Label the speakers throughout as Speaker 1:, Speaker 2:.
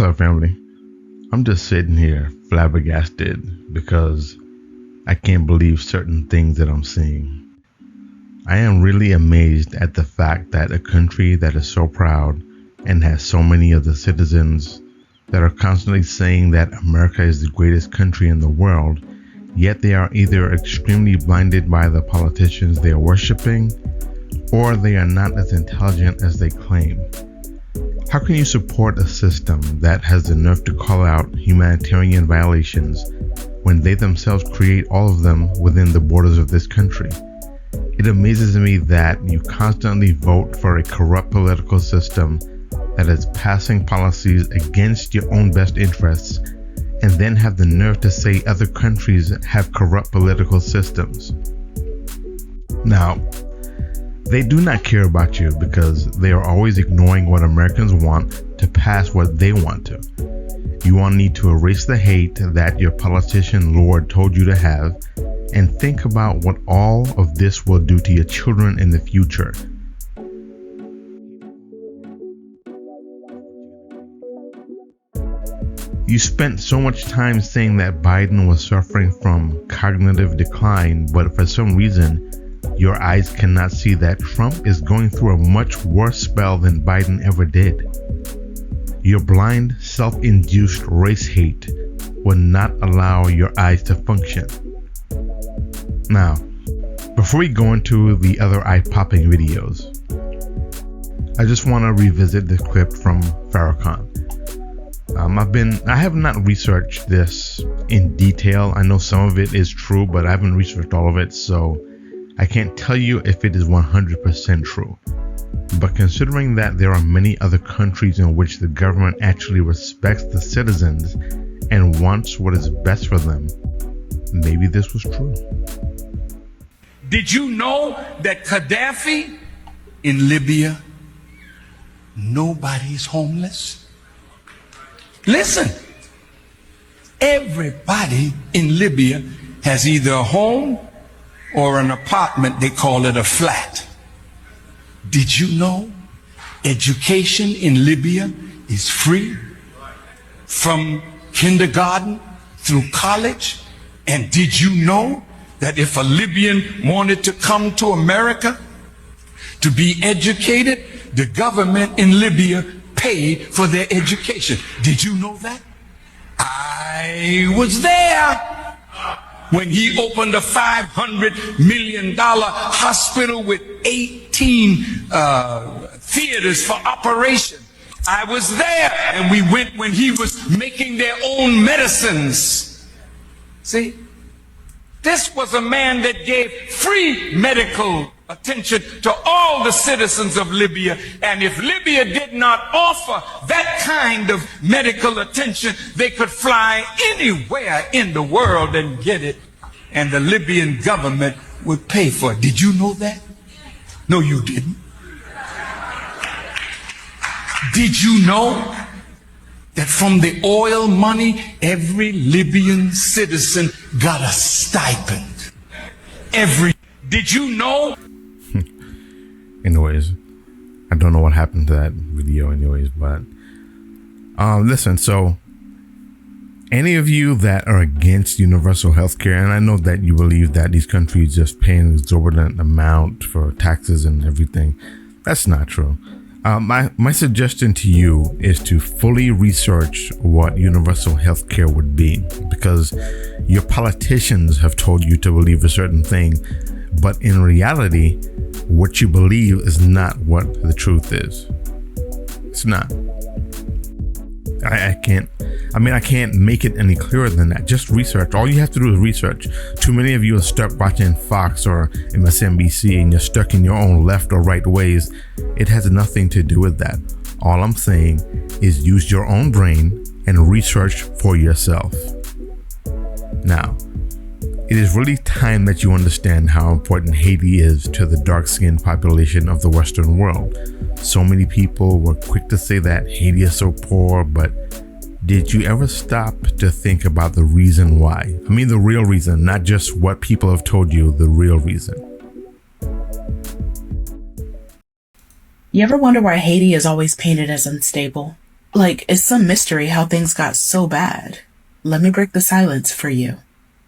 Speaker 1: What's up, family? I'm just sitting here flabbergasted because I can't believe certain things that I'm seeing. I am really amazed at the fact that a country that is so proud and has so many of the citizens that are constantly saying that America is the greatest country in the world, yet they are either extremely blinded by the politicians they are worshiping, or they are not as intelligent as they claim. How can you support a system that has the nerve to call out humanitarian violations when they themselves create all of them within the borders of this country? It amazes me that you constantly vote for a corrupt political system that is passing policies against your own best interests, and then have the nerve to say other countries have corrupt political systems. Now, they do not care about you because they are always ignoring what Americans want to pass what they want to. You will need to erase the hate that your politician lord told you to have, and think about what all of this will do to your children in the future. You spent so much time saying that Biden was suffering from cognitive decline, but for some reason, your eyes cannot see that Trump is going through a much worse spell than Biden ever did. Your blind, self-induced race hate will not allow your eyes to function. Now, before we go into the other eye-popping videos, I just want to revisit the clip from Farrakhan. I have not researched this in detail. I know some of it is true, but I haven't researched all of it, so I can't tell you if it is 100% true. But considering that there are many other countries in which the government actually respects the citizens and wants what is best for them, maybe this was true.
Speaker 2: Did you know that Gaddafi in Libya, nobody's homeless? Listen, everybody in Libya has either a home or an apartment. They call it a flat. Did you know education in Libya is free from kindergarten through college? And did you know that if a Libyan wanted to come to America to be educated, the government in Libya paid for their education? Did you know that? I was there when he opened a $500 million hospital with 18 theaters for operation. I was there, and we went when he was making their own medicines. See, this was a man that gave free medical attention to all the citizens of Libya, and if Libya did not offer that kind of medical attention, they could fly anywhere in the world and get it, and the Libyan government would pay for it. Did you know that? No, you didn't. Did you know that from the oil money, every Libyan citizen got a stipend? Did you know?
Speaker 1: Anyways, I don't know what happened to that video anyways, but listen, so any of you that are against universal health care, and I know that you believe that these countries just pay an exorbitant amount for taxes and everything, that's not true. My suggestion to you is to fully research what universal health care would be, because your politicians have told you to believe a certain thing, but in reality, what you believe is not what the truth is. It's not. I can't make it any clearer than that. Just research. All you have to do is research. Too many of you are stuck watching Fox or MSNBC and you're stuck in your own left or right ways. It has nothing to do with that. All I'm saying is use your own brain and research for yourself. Now, it is really time that you understand how important Haiti is to the dark-skinned population of the Western world. So many people were quick to say that Haiti is so poor, but did you ever stop to think about the reason why? I mean the real reason, not just what people have told you, the real reason.
Speaker 3: You ever wonder why Haiti is always painted as unstable? Like, it's some mystery how things got so bad. Let me break the silence for you.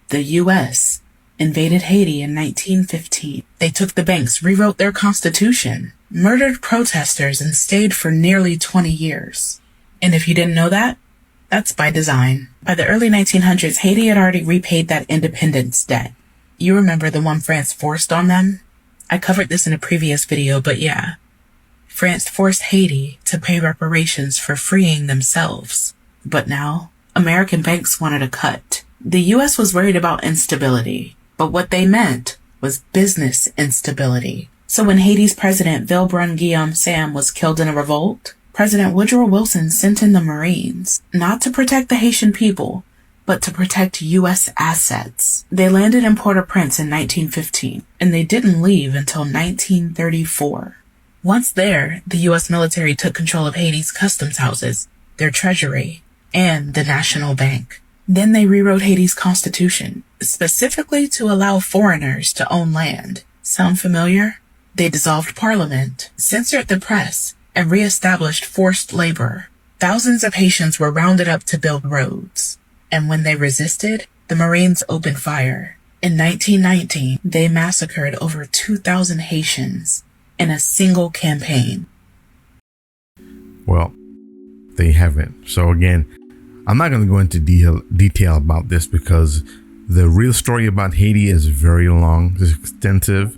Speaker 3: The U.S. invaded Haiti in 1915. They took the banks, rewrote their constitution, murdered protesters, and stayed for nearly 20 years. And if you didn't know that, that's by design. By the early 1900s, Haiti had already repaid that independence debt. You remember the one France forced on them? I covered this in a previous video, but yeah. France forced Haiti to pay reparations for freeing themselves. But now, American banks wanted a cut. The U.S. was worried about instability, but what they meant was business instability. So when Haiti's president, Vilbrun Guillaume Sam, was killed in a revolt, President Woodrow Wilson sent in the Marines, not to protect the Haitian people, but to protect U.S. assets. They landed in Port-au-Prince in 1915, and they didn't leave until 1934. Once there, the U.S. military took control of Haiti's customs houses, their treasury, and the National Bank. Then they rewrote Haiti's constitution, specifically to allow foreigners to own land. Sound familiar? They dissolved parliament, censored the press, and re-established forced labor. Thousands of Haitians were rounded up to build roads. And when they resisted, the Marines opened fire. In 1919, they massacred over 2,000 Haitians in a single campaign.
Speaker 1: Well, they haven't. So again, I'm not going to go into detail about this because the real story about Haiti is very long, it's extensive.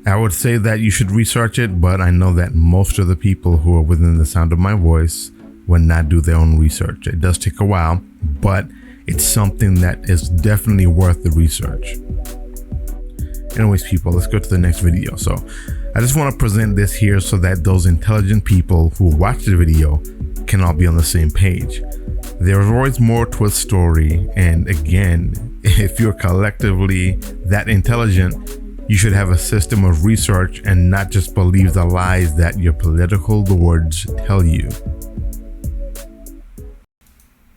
Speaker 1: I would say that you should research it, but I know that most of the people who are within the sound of my voice would not do their own research. It does take a while, but it's something that is definitely worth the research. Anyways, people, let's go to the next video. So I just want to present this here so that those intelligent people who watch the video can all be on the same page. There's always more to a story, and again, if you're collectively that intelligent, you should have a system of research and not just believe the lies that your political lords tell you.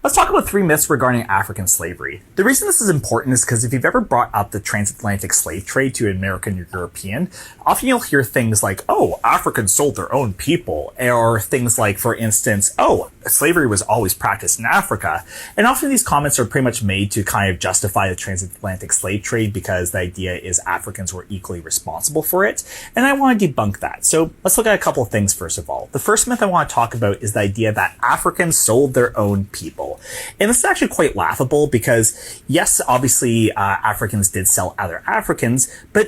Speaker 4: Let's talk about 3 myths regarding African slavery. The reason this is important is because if you've ever brought up the transatlantic slave trade to an American or European, often you'll hear things like, oh, Africans sold their own people, or things like, for instance, oh, slavery was always practiced in Africa. And often these comments are pretty much made to kind of justify the transatlantic slave trade because the idea is Africans were equally responsible for it. And I want to debunk that. So let's look at a couple of things first of all. The first myth I want to talk about is the idea that Africans sold their own people. And this is actually quite laughable because, yes, obviously Africans did sell other Africans, but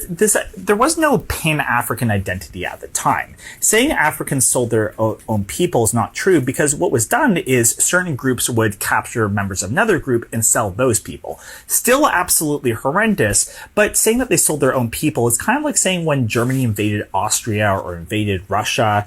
Speaker 4: there was no Pan-African identity at the time. Saying Africans sold their own people is not true because what was done is certain groups would capture members of another group and sell those people. Still absolutely horrendous, but saying that they sold their own people is kind of like saying when Germany invaded Austria or invaded Russia,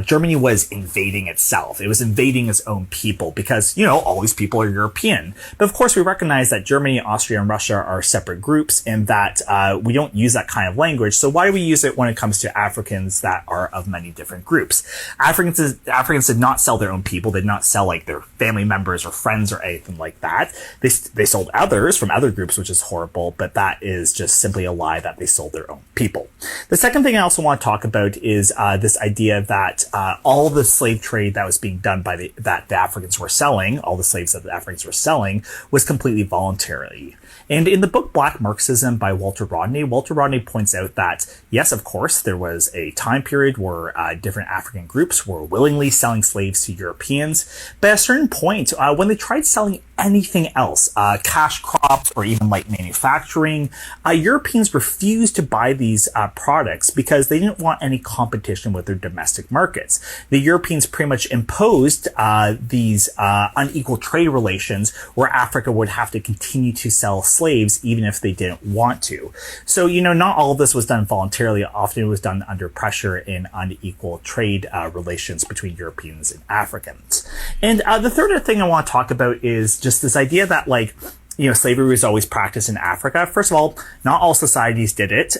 Speaker 4: Germany was invading itself. It was invading its own people because, you know, all these people are European. But of course, we recognize that Germany, Austria, and Russia are separate groups and that we don't use that kind of language. So why do we use it when it comes to Africans that are of many different groups? Africans did not sell their own people. They did not sell like their family members or friends or anything like that. They sold others from other groups, which is horrible, but that is just simply a lie that they sold their own people. The second thing I also want to talk about is this idea that all the slave trade that was being done by that the Africans were selling, all the slaves that the Africans were selling, was completely voluntary. And in the book Black Marxism by Walter Rodney points out that, yes, of course, there was a time period where different African groups were willingly selling slaves to Europeans. But at a certain point, when they tried selling anything else, cash crops or even light manufacturing, Europeans refused to buy these products because they didn't want any competition with their domestic markets. The Europeans pretty much imposed these unequal trade relations where Africa would have to continue to sell slaves even if they didn't want to. So, you know, not all of this was done voluntarily. Often it was done under pressure in unequal trade relations between Europeans and Africans. And the third thing I want to talk about is just this idea that, like, you know, slavery was always practiced in Africa. First of all, not all societies did it.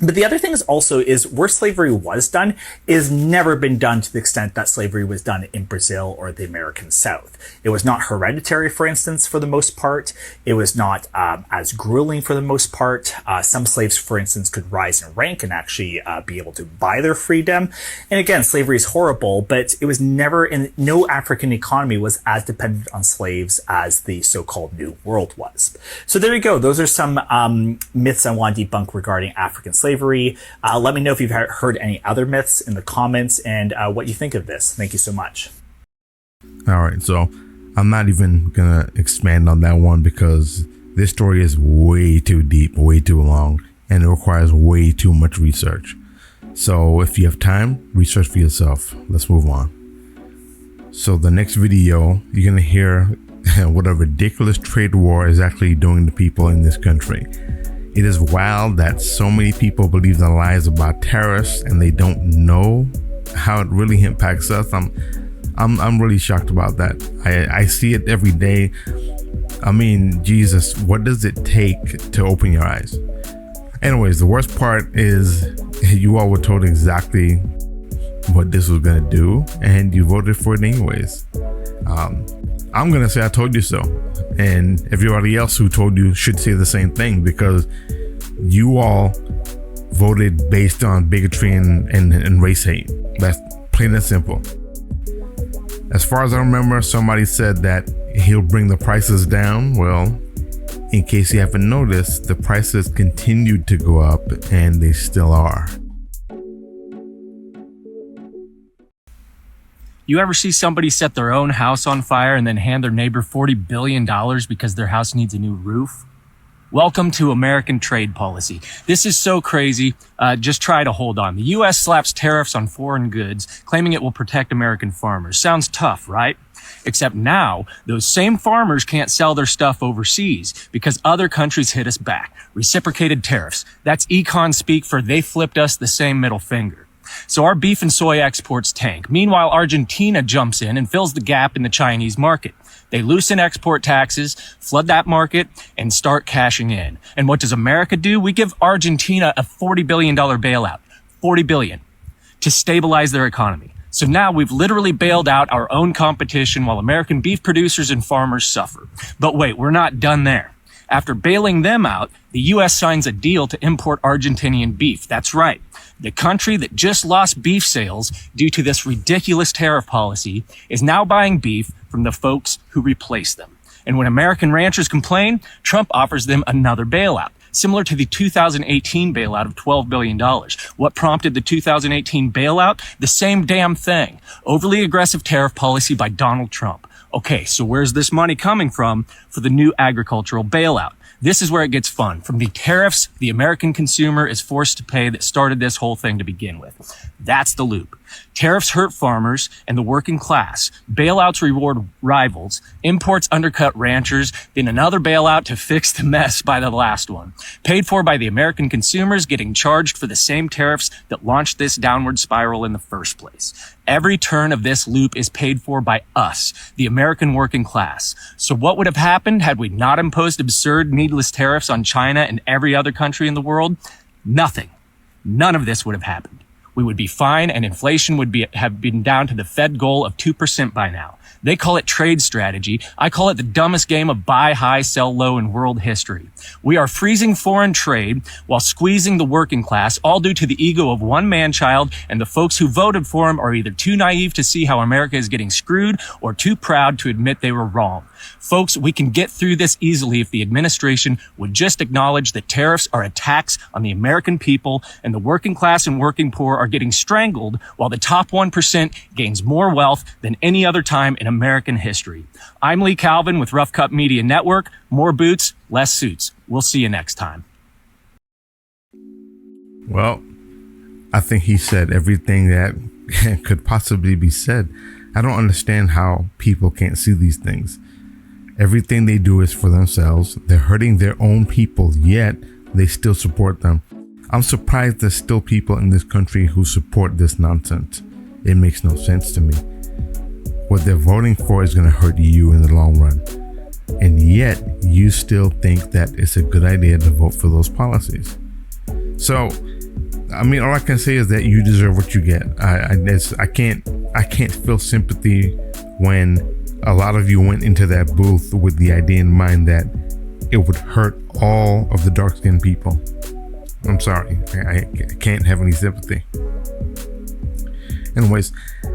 Speaker 4: But the other thing is also is where slavery was done is never been done to the extent that slavery was done in Brazil or the American South. It was not hereditary, for instance, for the most part. It was not as grueling for the most part. Some slaves, for instance, could rise in rank and actually be able to buy their freedom. And again, slavery is horrible, but it was never in no African economy was as dependent on slaves as the so-called New World was. So there you go. Those are some myths I want to debunk regarding African slavery. Let me know if you've heard any other myths in the comments and what you think of this. Thank you so much.
Speaker 1: All right, so I'm not even gonna expand on that one because this story is way too deep, way too long, and it requires way too much research. So if you have time, research for yourself. Let's move on. So the next video, you're gonna hear what a ridiculous trade war is actually doing to people in this country. It is wild that so many people believe the lies about tariffs and they don't know how it really impacts us. I'm really shocked about that. I see it every day. I mean, Jesus, what does it take to open your eyes? Anyways, the worst part is you all were told exactly what this was gonna do and you voted for it anyways. I'm gonna say I told you so, and everybody else who told you should say the same thing because you all voted based on bigotry and race hate. That's plain and simple. As far as I remember, somebody said that he'll bring the prices down. Well, in case you haven't noticed, the prices continued to go up and they still are.
Speaker 5: You ever see somebody set their own house on fire and then hand their neighbor $40 billion because their house needs a new roof? Welcome to American trade policy. This is so crazy. Just try to hold on. The U.S. slaps tariffs on foreign goods, claiming it will protect American farmers. Sounds tough, right? Except now, those same farmers can't sell their stuff overseas because other countries hit us back. Reciprocated tariffs. That's econ speak for they flipped us the same middle finger. So our beef and soy exports tank. Meanwhile, Argentina jumps in and fills the gap in the Chinese market. They loosen export taxes, flood that market, and start cashing in. And what does America do? We give Argentina a $40 billion bailout. $40 billion to stabilize their economy. So now we've literally bailed out our own competition while American beef producers and farmers suffer. But wait, we're not done there. After bailing them out, the U.S. signs a deal to import Argentinian beef. That's right. The country that just lost beef sales due to this ridiculous tariff policy is now buying beef from the folks who replaced them. And when American ranchers complain, Trump offers them another bailout, similar to the 2018 bailout of $12 billion. What prompted the 2018 bailout? The same damn thing. Overly aggressive tariff policy by Donald Trump. Okay, so where's this money coming from for the new agricultural bailout? This is where it gets fun. From the tariffs the American consumer is forced to pay that started this whole thing to begin with. That's the loop. Tariffs hurt farmers and the working class. Bailouts reward rivals. Imports undercut ranchers. Then another bailout to fix the mess by the last one. Paid for by the American consumers getting charged for the same tariffs that launched this downward spiral in the first place. Every turn of this loop is paid for by us, the American working class. So what would have happened had we not imposed absurd, needless tariffs on China and every other country in the world? Nothing. None of this would have happened. We would be fine and inflation would have been down to the Fed goal of 2% by now. They call it trade strategy. I call it the dumbest game of buy high, sell low in world history. We are freezing foreign trade while squeezing the working class, all due to the ego of one man-child, and the folks who voted for him are either too naive to see how America is getting screwed or too proud to admit they were wrong. Folks, we can get through this easily if the administration would just acknowledge that tariffs are a tax on the American people and the working class and working poor are getting strangled while the top 1% gains more wealth than any other time in American history. I'm Lee Calvin with Rough Cut Media Network. More boots, less suits. We'll see you next time.
Speaker 1: Well, I think he said everything that could possibly be said. I don't understand how people can't see these things. Everything they do is for themselves. They're hurting their own people, yet they still support them. I'm surprised there's still people in this country who support this nonsense. It makes no sense to me. What they're voting for is going to hurt you in the long run. And yet you still think that it's a good idea to vote for those policies. So I mean, all I can say is that you deserve what you get. I can't feel sympathy when a lot of you went into that booth with the idea in mind that it would hurt all of the dark-skinned people. I'm sorry, I can't have any sympathy. Anyways,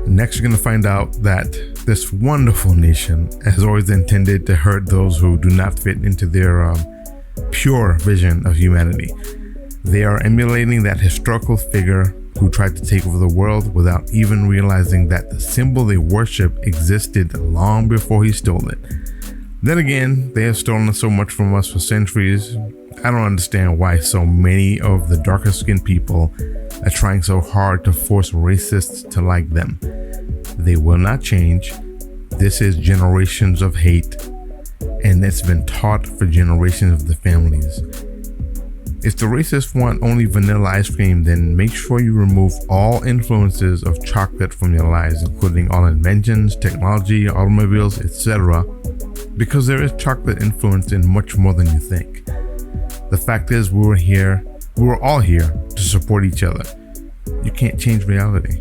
Speaker 1: next you're gonna find out that this wonderful nation has always intended to hurt those who do not fit into their pure vision of humanity. They are emulating that historical figure who tried to take over the world without even realizing that the symbol they worship existed long before he stole it. Then again, they have stolen so much from us for centuries. I don't understand why so many of the darker skinned people are trying so hard to force racists to like them. They will not change. This is generations of hate, and it's been taught for generations of the families. If the racists want only vanilla ice cream, then make sure you remove all influences of chocolate from your lives, including all inventions, technology, automobiles, etc., because there is chocolate influence in much more than you think. The fact is, we were all here to support each other. You can't change reality.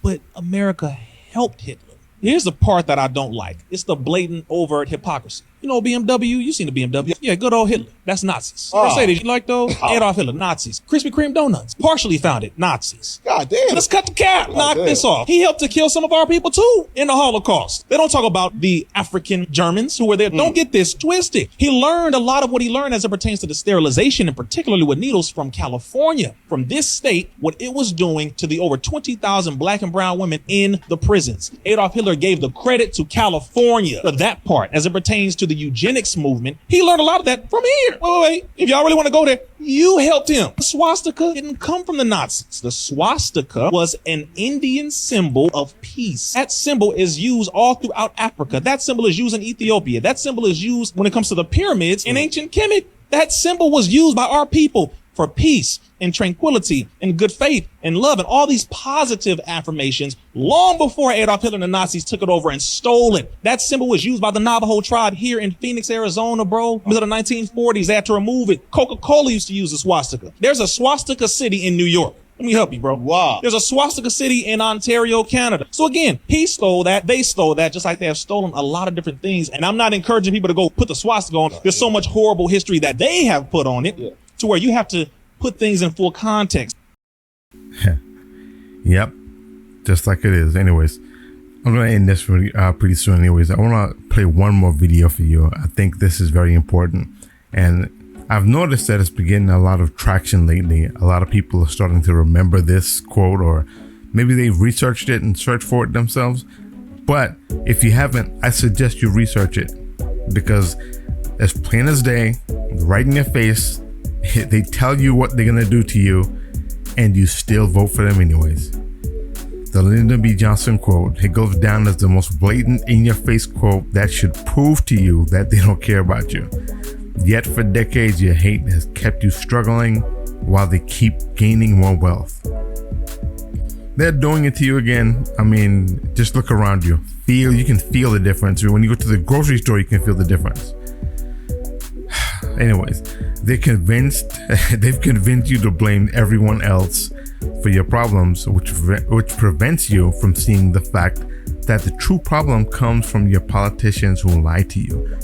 Speaker 6: But America helped Hitler. Here's the part that I don't like. It's the blatant, overt hypocrisy. You know BMW? You seen the BMW? Yeah, good old Hitler. That's Nazis. Mercedes, you like those? Adolf Hitler, Nazis. Krispy Kreme donuts, partially founded, Nazis.
Speaker 7: God damn.
Speaker 6: Let's cut the cap. Knock this off. He helped to kill some of our people too in the Holocaust. They don't talk about the African Germans who were there. Don't get this twisted. He learned a lot of what he learned as it pertains to the sterilization, and particularly with needles, from California, from this state, what it was doing to the over 20,000 black and brown women in the prisons. Adolf Hitler gave the credit to California for that part as it pertains to the eugenics movement. He learned a lot of that from here. Wait. If y'all really want to go there, you helped him. The swastika didn't come from the Nazis. The swastika was an Indian symbol of peace. That symbol is used all throughout Africa. That symbol is used in Ethiopia. That symbol is used when it comes to the pyramids in ancient Kemet. That symbol was used by our people for peace and tranquility and good faith and love and all these positive affirmations long before Adolf Hitler and the Nazis took it over and stole it. That symbol was used by the Navajo tribe here in Phoenix, Arizona, bro. Middle of the 1940s, they had to remove it. Coca-Cola used to use a swastika. There's a swastika city in New York. Let me help you, bro.
Speaker 7: Wow.
Speaker 6: There's a swastika city in Ontario, Canada. So again, he stole that. They stole that, just like they have stolen a lot of different things. And I'm not encouraging people to go put the swastika on. There's so much horrible history that they have put on it to where you have to put things in full context.
Speaker 1: Yep. Just like it is. Anyways, I'm going to end this pretty soon. Anyways, I want to play one more video for you. I think this is very important. And I've noticed that it's been getting a lot of traction lately. A lot of people are starting to remember this quote, or maybe they've researched it and searched for it themselves. But if you haven't, I suggest you research it, because as plain as day, right in your face, they tell you what they're going to do to you, and you still vote for them anyways. The Lyndon B. Johnson quote, it goes down as the most blatant, in-your-face quote that should prove to you that they don't care about you. Yet for decades, your hate has kept you struggling while they keep gaining more wealth. They're doing it to you again. I mean, just look around you. You can feel the difference. When you go to the grocery store, you can feel the difference. Anyways, they've convinced you to blame everyone else for your problems, which prevents you from seeing the fact that the true problem comes from your politicians who lie to you.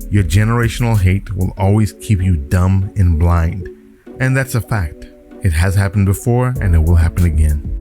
Speaker 1: Your generational hate will always keep you dumb and blind. And that's a fact. It has happened before, and it will happen again.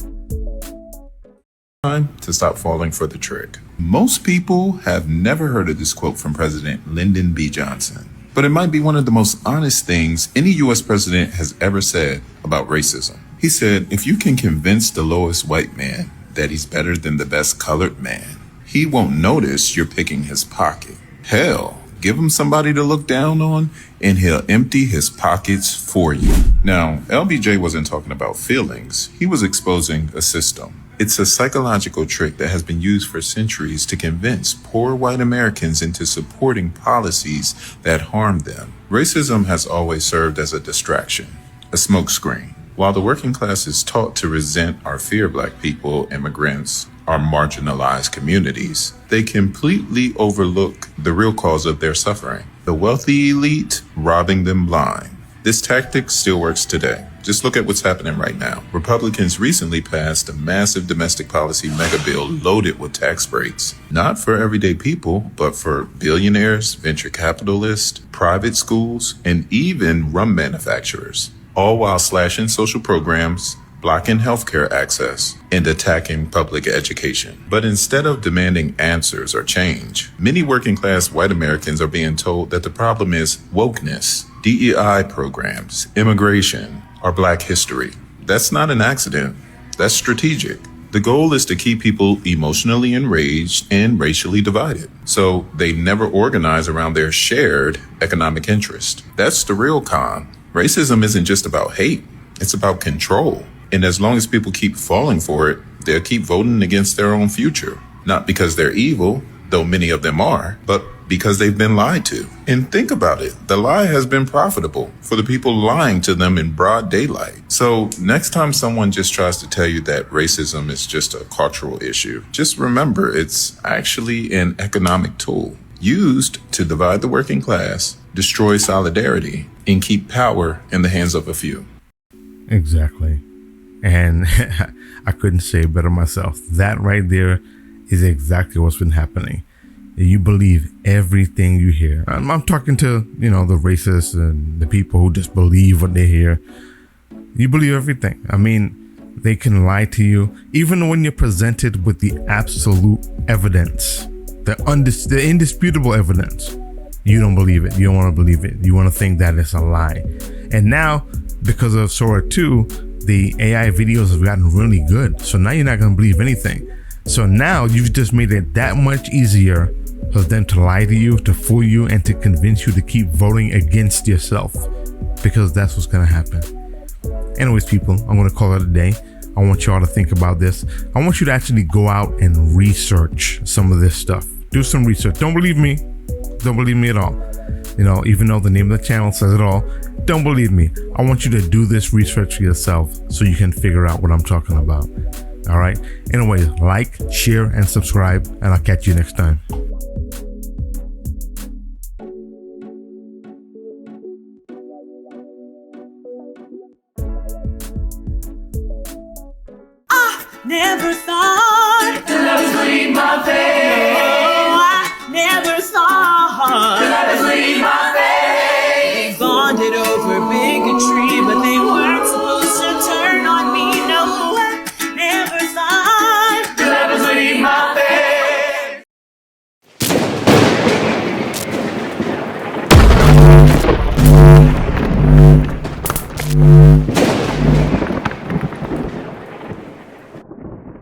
Speaker 8: Time to stop falling for the trick. Most people have never heard of this quote from President Lyndon B. Johnson, but it might be one of the most honest things any U.S. president has ever said about racism. He said, if you can convince the lowest white man that he's better than the best colored man, he won't notice you're picking his pocket. Hell, give him somebody to look down on, and he'll empty his pockets for you. Now, LBJ wasn't talking about feelings. He was exposing a system. It's a psychological trick that has been used for centuries to convince poor white Americans into supporting policies that harm them. Racism has always served as a distraction, a smokescreen. While the working class is taught to resent or fear black people, immigrants, or marginalized communities, they completely overlook the real cause of their suffering. The wealthy elite robbing them blind. This tactic still works today. Just look at what's happening right now. Republicans recently passed a massive domestic policy mega bill loaded with tax breaks. Not for everyday people, but for billionaires, venture capitalists, private schools, and even rum manufacturers. All while slashing social programs, blocking healthcare access, and attacking public education. But instead of demanding answers or change, many working class white Americans are being told that the problem is wokeness, DEI programs, immigration, or Black history. That's not an accident. That's strategic. The goal is to keep people emotionally enraged and racially divided, so they never organize around their shared economic interest. That's the real con. Racism isn't just about hate. It's about control. And as long as people keep falling for it, they'll keep voting against their own future. Not because they're evil, though many of them are, but because they've been lied to. And think about it. The lie has been profitable for the people lying to them in broad daylight. So next time someone just tries to tell you that racism is just a cultural issue, just remember it's actually an economic tool used to divide the working class, destroy solidarity, and keep power in the hands of a few.
Speaker 1: Exactly. And I couldn't say it better myself. That right there is exactly what's been happening. You believe everything you hear. I'm talking to, the racists and the people who just believe what they hear. You believe everything. I mean, they can lie to you. Even when you're presented with the absolute evidence, the indisputable evidence, you don't believe it. You don't want to believe it. You want to think that it's a lie. And now, because of Sora 2, the AI videos have gotten really good. So now you're not going to believe anything. So now you've just made it that much easier for them to lie to you, to fool you, and to convince you to keep voting against yourself, because that's what's going to happen. Anyways, people, I'm going to call it a day. I want y'all to think about this. I want you to actually go out and research some of this stuff. Do some research. Don't believe me. Don't believe me at all. Even though the name of the channel says it all, don't believe me. I want you to do this research for yourself so you can figure out what I'm talking about. All right. Anyways, like, share, and subscribe, and I'll catch you next time.
Speaker 7: Never thought that I would leave my face. Oh, I never thought that I would leave my